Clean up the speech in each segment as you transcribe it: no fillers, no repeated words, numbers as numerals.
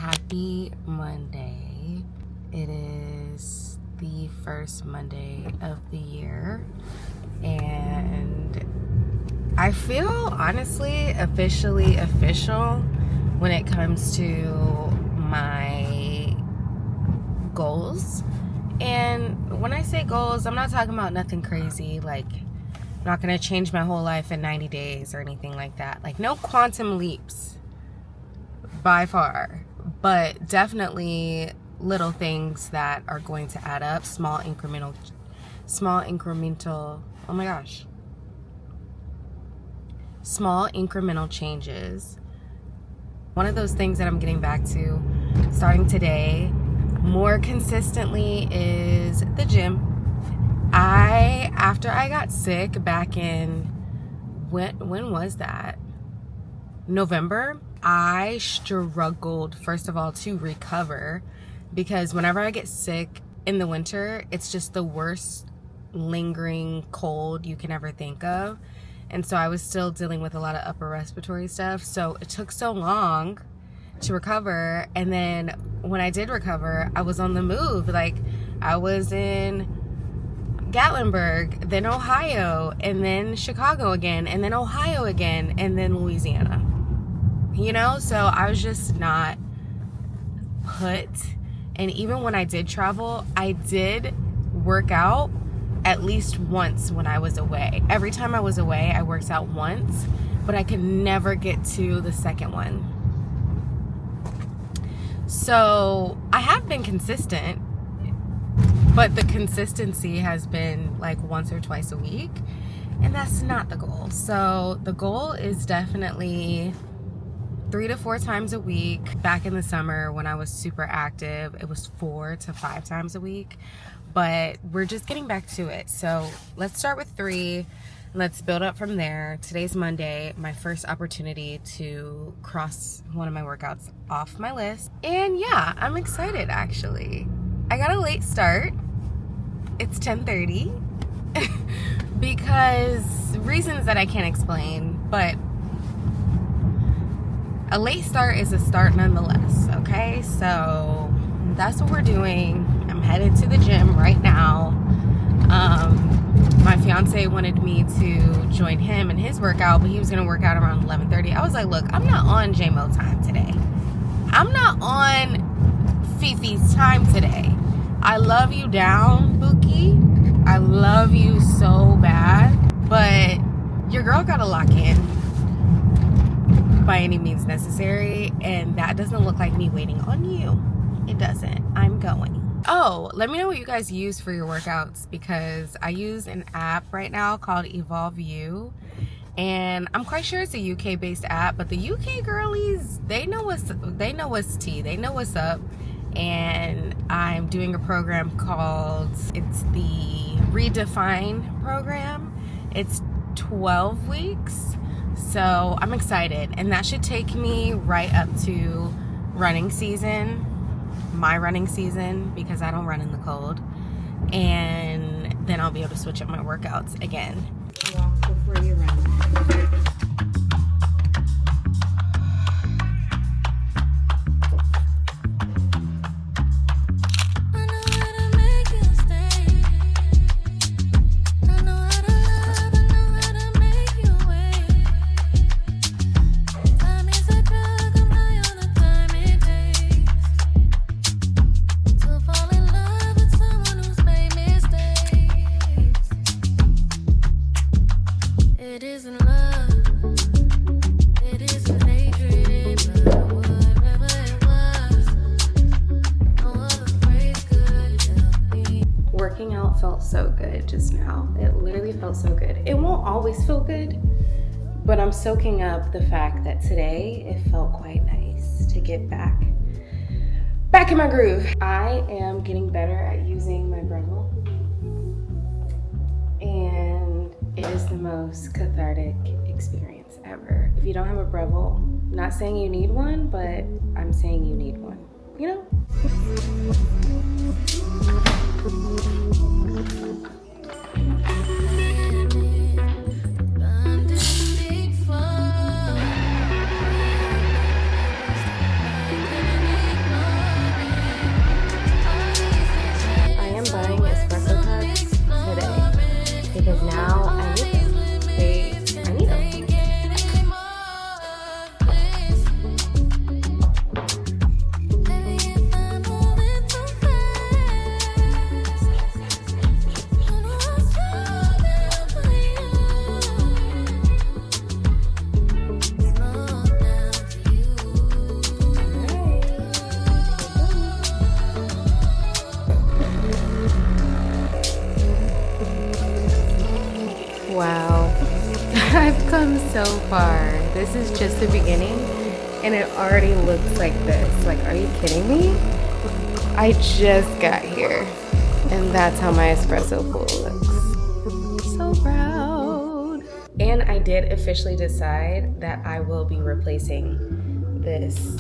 Happy Monday. It is the first Monday of the year, and I feel honestly officially official when it comes to my goals. And when I say goals, I'm not talking about nothing crazy, like I'm not gonna change my whole life in 90 days or anything like that. Like no quantum leaps by far, but definitely little things that are going to add up, small incremental, oh my gosh, small incremental changes. One of those things that I'm getting back to starting today more consistently is the gym. After I got sick back in, when was that? November, I struggled, first of all, to recover, because whenever I get sick in the winter, it's just the worst lingering cold you can ever think of. And so I was still dealing with a lot of upper respiratory stuff. So it took so long to recover. And then when I did recover, I was on the move. Like I was in Gatlinburg, then Ohio, and then Chicago again, and then Ohio again, and then Louisiana. You know, so I was just not put. And even when I did travel, I did work out at least once when I was away. Every time I was away, I worked out once, but I could never get to the second one. So I have been consistent, but the consistency has been like once or twice a week, and that's not the goal. So the goal is definitely 3 to 4 times a week. Back in the summer when I was super active, it was 4 to 5 times a week, but we're just getting back to it. So let's start with 3. Let's build up from there. Today's Monday, my first opportunity to cross one of my workouts off my list. And yeah, I'm excited actually. I got a late start. It's 10:30 because reasons that I can't explain, but a late start is a start nonetheless, okay? So that's what we're doing. I'm headed to the gym right now. My fiance wanted me to join him in his workout, but he was gonna work out around 11:30. I was like, look, I'm not on JMO time today. I'm not on Fifi's time today. I love you down, Bookie. I love you so bad, but your girl gotta lock in by any means necessary, and that doesn't look like me waiting on you. It doesn't. I'm going. Oh, let me know what you guys use for your workouts, because I use an app right now called Evolve You, and I'm quite sure it's a UK based app, but the UK girlies, they know what's tea, they know what's up. And I'm doing a program called, it's the Redefine program. It's 12 weeks. So I'm excited, and that should take me right up to running season, my running season, because I don't run in the cold. And then I'll be able to switch up my workouts again. Walk before you run. Working out felt so good just now. It literally felt so good. It won't always feel good, but I'm soaking up the fact that today it felt quite nice to get back in my groove. I am getting better at using my Breville, and it is the most cathartic experience ever. If you don't have a Breville, I'm not saying you need one, but I'm saying you need one, you know? come so far. This is just the beginning, and it already looks like this. Like, are you kidding me? I just got here, and that's how my espresso pool looks. So proud. And I did officially decide that I will be replacing this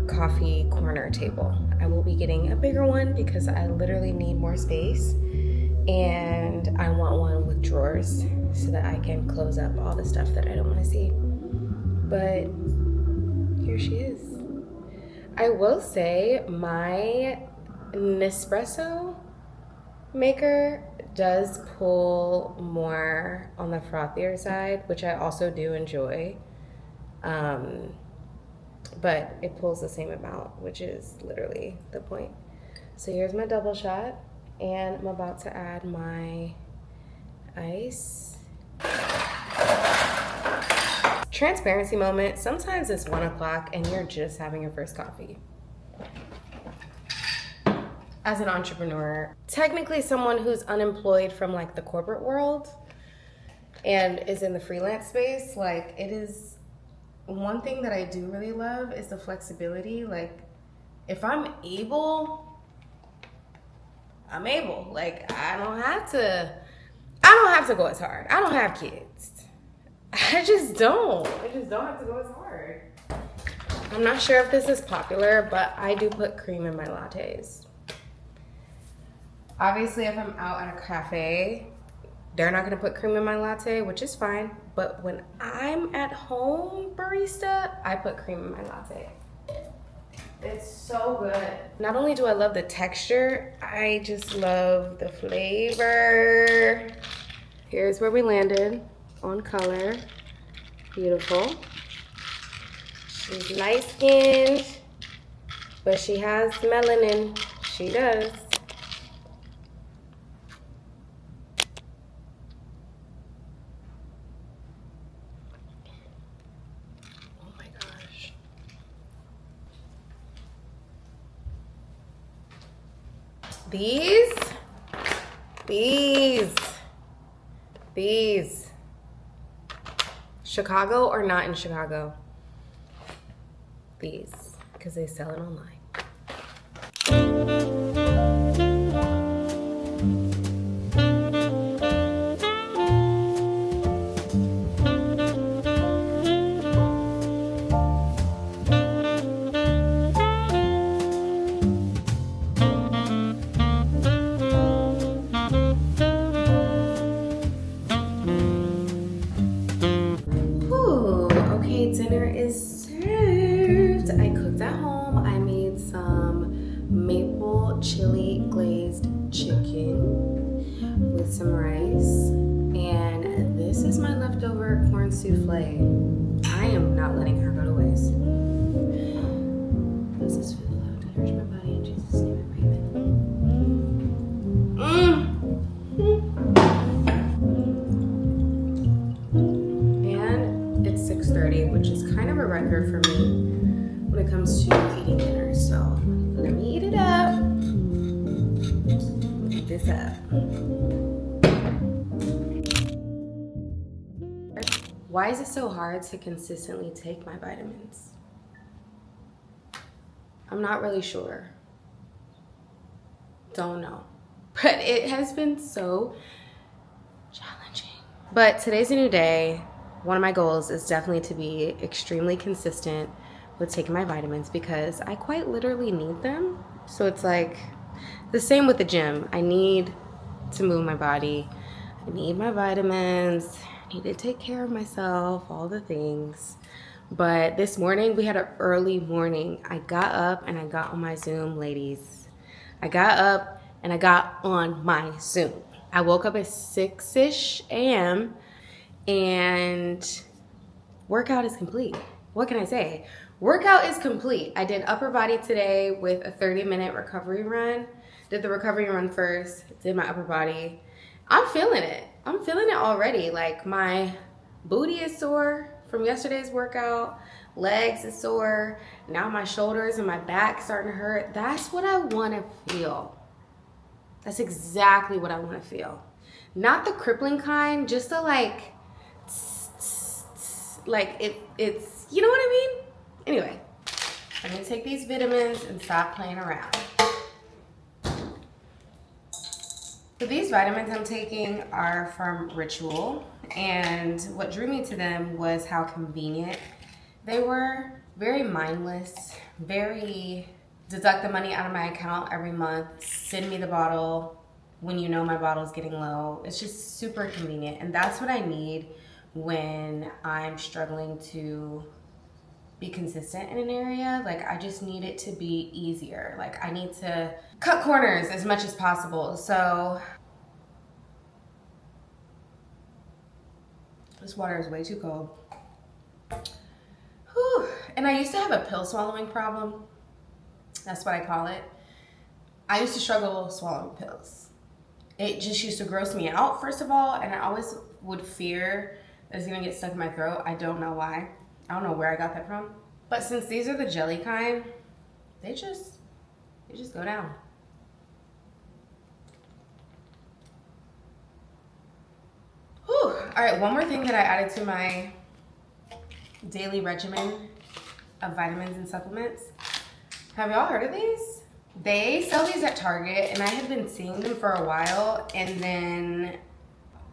coffee corner table. I will be getting a bigger one because I literally need more space, and I want one with drawers so that I can close up all the stuff that I don't want to see. But here she is. I will say my Nespresso maker does pull more on the frothier side, which I also do enjoy. But it pulls the same amount, which is literally the point. So here's my double shot, and I'm about to add my ice. Transparency moment. Sometimes it's 1 o'clock and you're just having your first coffee. As an entrepreneur, technically someone who's unemployed from like the corporate world and is in the freelance space, like, it is one thing that I do really love is the flexibility. Like, if I'm able, I'm able. Like, I don't have to go as hard. I don't have kids. I just don't have to go as hard. I'm not sure if this is popular, but I do put cream in my lattes. Obviously, if I'm out at a cafe, they're not gonna put cream in my latte, which is fine. But when I'm at home, barista, I put cream in my latte. It's so good. Not only do I love the texture, I just love the flavor. Here's where we landed on color. Beautiful. She's light skinned, but she has melanin. She does. Oh my gosh. These. Chicago or not in Chicago? These, because they sell it online. Dinner is served. I cooked at home. I made some maple chili glazed chicken with some rice, and this is my leftover corn souffle. I am not letting her go to waste. Does this feel allowed to nourish my body in Jesus' name? Amen. And it's 6:30, which is kind of a record for me when it comes to eating dinner. So let me eat it up. Eat this up. Why is it so hard to consistently take my vitamins? I'm not really sure. Don't know. But it has been so challenging. But today's a new day. One of my goals is definitely to be extremely consistent with taking my vitamins because I quite literally need them. So it's like the same with the gym. I need to move my body. I need my vitamins. I need to take care of myself, all the things. But this morning we had an early morning. I got up and I got on my Zoom, ladies. I got up and I got on my Zoom. I woke up at 6-ish a.m. and workout is complete. What can I say? Workout is complete. I did upper body today with a 30-minute recovery run. Did the recovery run first, did my upper body. I'm feeling it. I'm feeling it already. Like, my booty is sore from yesterday's workout. Legs is sore. Now my shoulders and my back starting to hurt. That's what I want to feel. That's exactly what I want to feel. Not the crippling kind, just the like Like it's, you know what I mean? Anyway, I'm gonna take these vitamins and stop playing around. So these vitamins I'm taking are from Ritual, and what drew me to them was how convenient they were. Very mindless, very deduct the money out of my account every month, send me the bottle when you know my bottle's getting low. It's just super convenient, and that's what I need when I'm struggling to be consistent in an area. Like, I just need it to be easier. Like, I need to cut corners as much as possible. So this water is way too cold. Whew. And I used to have a pill swallowing problem. That's what I call it. I used to struggle swallowing pills. It just used to gross me out, first of all, and I always would fear that it's gonna get stuck in my throat. I don't know why. I don't know where I got that from. But since these are the jelly kind, they just go down. Whew. All right, one more thing that I added to my daily regimen of vitamins and supplements. Have y'all heard of these? They sell these at Target, and I had been seeing them for a while, and then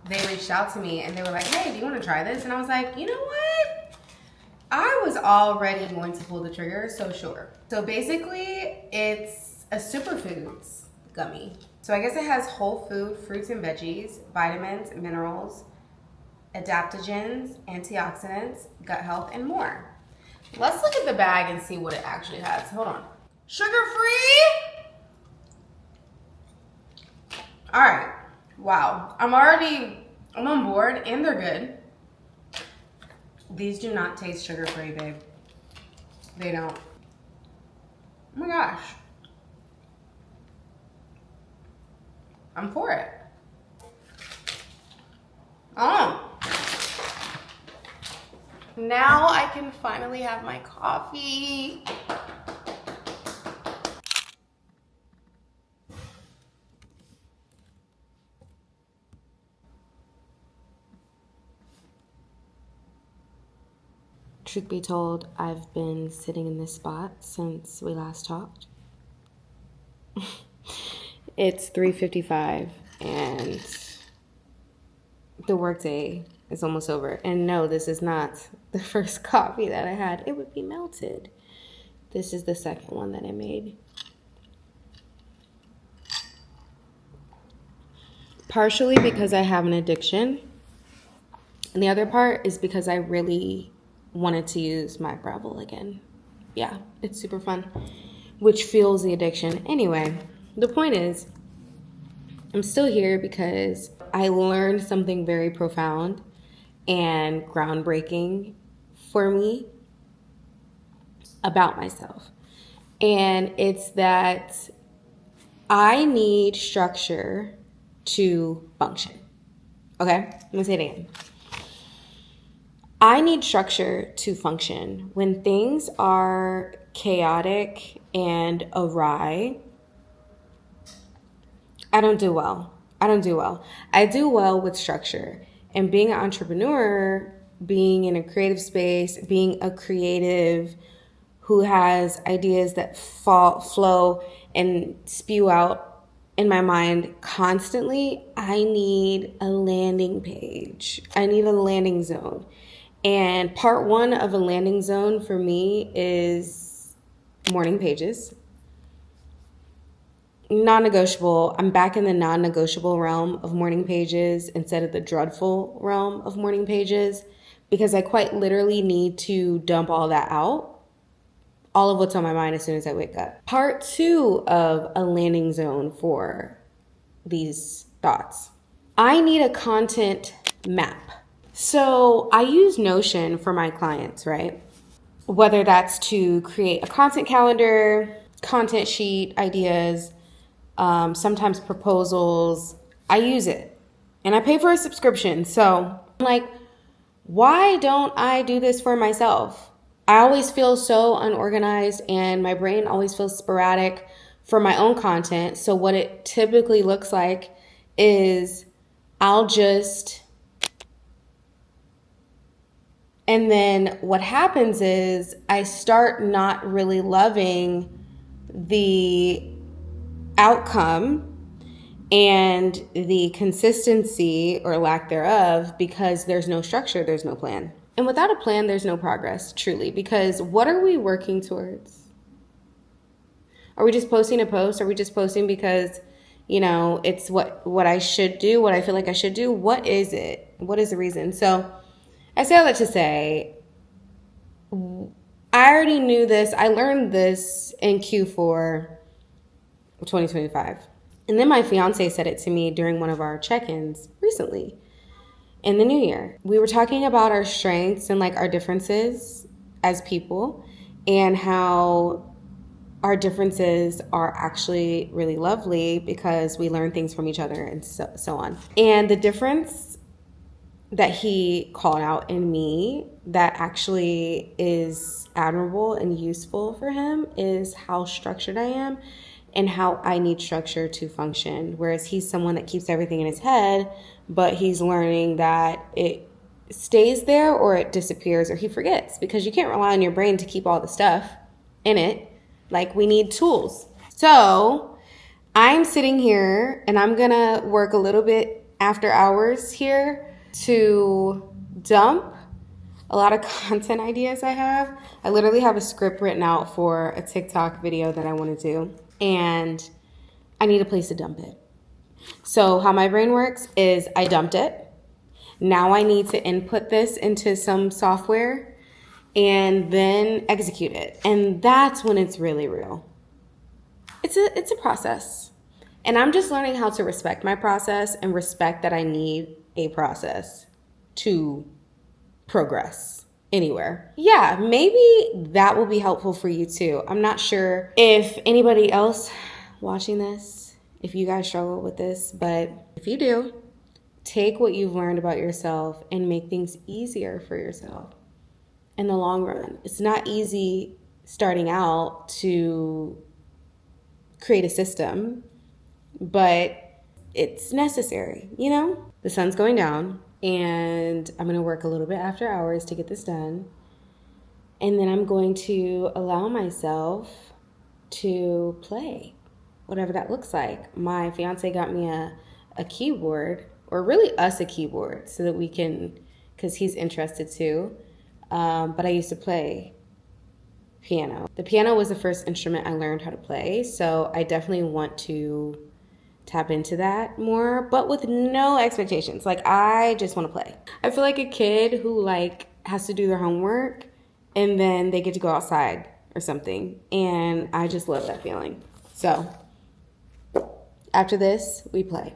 they reached out to me and they were like, hey, do you want to try this? And I was like, you know what? I was already going to pull the trigger, so sure. So basically, it's a superfoods gummy. So I guess it has whole food, fruits and veggies, vitamins, minerals, adaptogens, antioxidants, gut health, and more. Let's look at the bag and see what it actually has. Hold on. Sugar-free? All right. Wow. I'm on board, and they're good. These do not taste sugar-free, babe. They don't. Oh my gosh. I'm for it. Oh. Now I can finally have my coffee. Truth be told, I've been sitting in this spot since we last talked. It's 3:55 and the workday is almost over. And no, this is not the first coffee that I had. It would be melted. This is the second one that I made. Partially because I have an addiction. And the other part is because I really wanted to use my Bravo again. Yeah, it's super fun, which fuels the addiction. Anyway, the point is, I'm still here because I learned something very profound and groundbreaking for me about myself. And it's that I need structure to function. Okay, let me say it again. I need structure to function. When things are chaotic and awry, I don't do well. I do well with structure. And being an entrepreneur, being in a creative space, being a creative who has ideas that flow and spew out in my mind constantly, I need a landing page. I need a landing zone. And part one of a landing zone for me is morning pages. Non-negotiable. I'm back in the non-negotiable realm of morning pages instead of the dreadful realm of morning pages, because I quite literally need to dump all that out, all of what's on my mind as soon as I wake up. Part two of a landing zone for these thoughts. I need a content map. So I use Notion for my clients, right? Whether that's to create a content calendar, content sheet, ideas, sometimes proposals. I use it and I pay for a subscription. So I'm like, why don't I do this for myself? I always feel so unorganized and my brain always feels sporadic for my own content. So what it typically looks like is I'll just And then what happens is I start not really loving the outcome and the consistency or lack thereof because there's no structure, there's no plan. And without a plan, there's no progress, truly, because what are we working towards? Are we just posting a post? Are we just posting because, it's what I should do, what I feel like I should do? What is it? What is the reason? So I say all that to say, I already knew this. I learned this in Q4 2025. And then my fiance said it to me during one of our check-ins recently in the new year. We were talking about our strengths and like our differences as people and how our differences are actually really lovely because we learn things from each other and so on. And the difference that he called out in me that actually is admirable and useful for him is how structured I am and how I need structure to function. Whereas he's someone that keeps everything in his head, but he's learning that it stays there or it disappears or he forgets, because you can't rely on your brain to keep all the stuff in it. Like, we need tools. So I'm sitting here and I'm gonna work a little bit after hours here to dump a lot of content ideas I have. I literally have a script written out for a TikTok video that I want to do, and I need a place to dump it. So how my brain works is I dumped it. Now I need to input this into some software and then execute it. And that's when it's really real. It's a process. And I'm just learning how to respect my process and respect that I need a process to progress anywhere. Yeah, maybe that will be helpful for you too. I'm not sure if anybody else watching this, if you guys struggle with this, but if you do, take what you've learned about yourself and make things easier for yourself in the long run. It's not easy starting out to create a system, but it's necessary, The sun's going down and I'm going to work a little bit after hours to get this done. And then I'm going to allow myself to play, whatever that looks like. My fiance got me a keyboard, or really us a keyboard, so that we can, because he's interested too. But I used to play piano. The piano was the first instrument I learned how to play, so I definitely want to tap into that more, but with no expectations. Like, I just want to play. I feel like a kid who has to do their homework and then they get to go outside or something, and I just love that feeling. So after this, we play.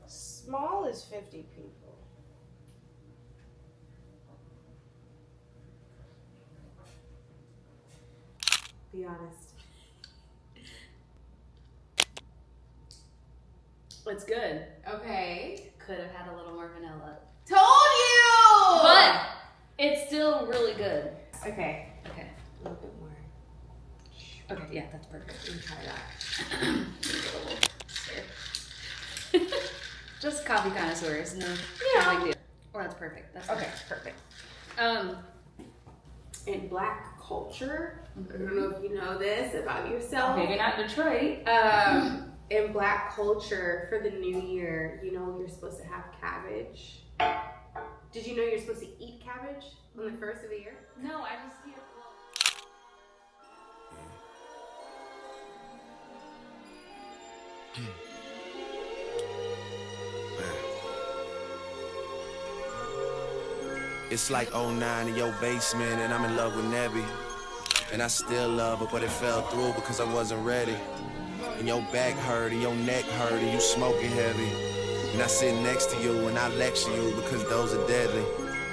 Small is 50 people. Be honest. It's good. Okay. Could have had a little more vanilla. Told you! But it's still really good. Okay. Okay. A little bit more. Okay, yeah, that's perfect. Let me try that. Just coffee connoisseurs. No big deal. Well, that's perfect. That's okay, perfect. In Black culture, I don't know if you know this about yourself. Maybe not Detroit. In Black culture, for the new year, you're supposed to have cabbage. Did you know you're supposed to eat cabbage on the first of the year? No, I just see it. It's like '09 in your basement and I'm in love with Nebby. And I still love her, but it fell through because I wasn't ready. And your back hurt and your neck hurt and you smoking heavy. And I sit next to you and I lecture you because those are deadly.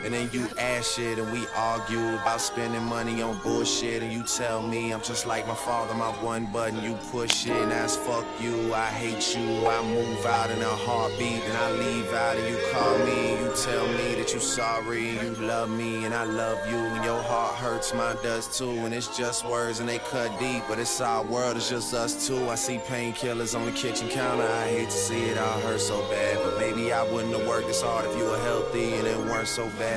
And then you ask shit and we argue about spending money on bullshit. And you tell me I'm just like my father, my one button, you push it. And that's fuck you, I hate you. I move out in a heartbeat and I leave out and you call me. And you tell me that you sorry and you love me and I love you. And your heart hurts, mine does too. And it's just words and they cut deep, but it's our world, it's just us two. I see painkillers on the kitchen counter. I hate to see it all hurt so bad, but maybe I wouldn't have worked this hard if you were healthy and it weren't so bad.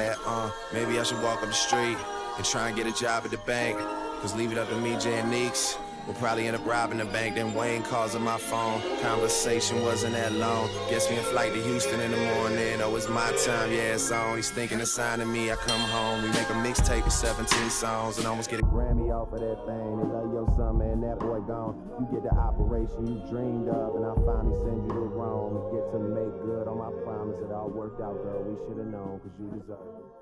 Maybe I should walk up the street and try and get a job at the bank. Cause leave it up to me, Jay and Neeks, we'll probably end up robbing the bank. Then Wayne calls on my phone. Conversation wasn't that long. Gets me a flight to Houston in the morning. Oh, it's my time, yeah, it's on. He's thinking of signing me. I come home. We make a mixtape with 17 songs and almost get a Grammy off of that thing. They love your son, man, that boy gone. You get the operation you dreamed of, and I finally send you to Rome. And get to make good on my promise. It all worked out, girl. We should have known, cause you deserve it.